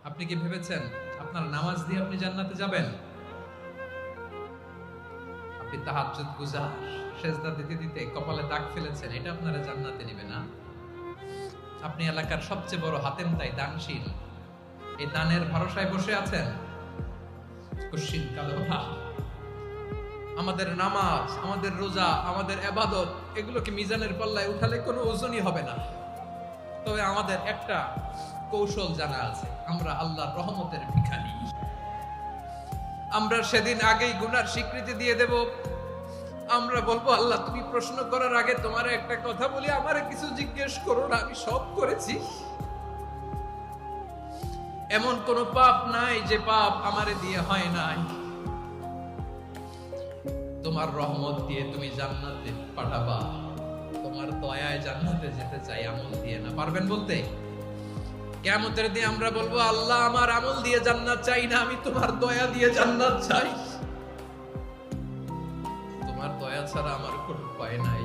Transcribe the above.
আপনি কি ভেবেছেন আপনার নামাজ দিয়ে আপনি জান্নাতে যাবেন? আপনি তাহাজ্জুদ গুজার, সেজদা দিতে দিতে কপালে দাগ ফেলেছেন, এটা আপনারা জান্নাতে নেবে না। আপনি এলাকার সবচেয়ে বড় হাতেম তাই দানশীল, এই দানের ভরসায় বসে আছেন। কুশ্চিত কালো না। আমাদের নামাজ, আমাদের রোজা, আমাদের ইবাদত, এগুলোকে মিজানের পাল্লায় উঠালে কোনো ওজনই হবে না। তবে আমাদের একটা কৌশল জানা আছে, আমরা আল্লাহর রহমতের ভিখারি। আমরা সেদিন আগেই গুনার স্বীকৃতি দিয়ে দেব। আমরা বলবো, আল্লাহ তুমি প্রশ্ন করার আগে তোমার একটা কথা বলি, আমারে কিছু জিজ্ঞেস করো না, আমি সব করেছি। এমন কোন পাপ নাই যে পাপ আমারে দিয়ে হয় নাই। তোমার রহমত দিয়ে তুমি জান্নাতে পাঠাবা, তোমার দয়ায় জান্নাতে যেতে চাই, আমল দিয়ে না। পারবেন বলতে? কিয়ামতের দিন আমরা বলবো, আল্লাহ আমার আমল দিয়ে জান্নাত চাই না, আমি তোমার দয়া দিয়ে জান্নাত চাই। তোমার দয়া ছাড়া আমার কোনো উপায় নাই।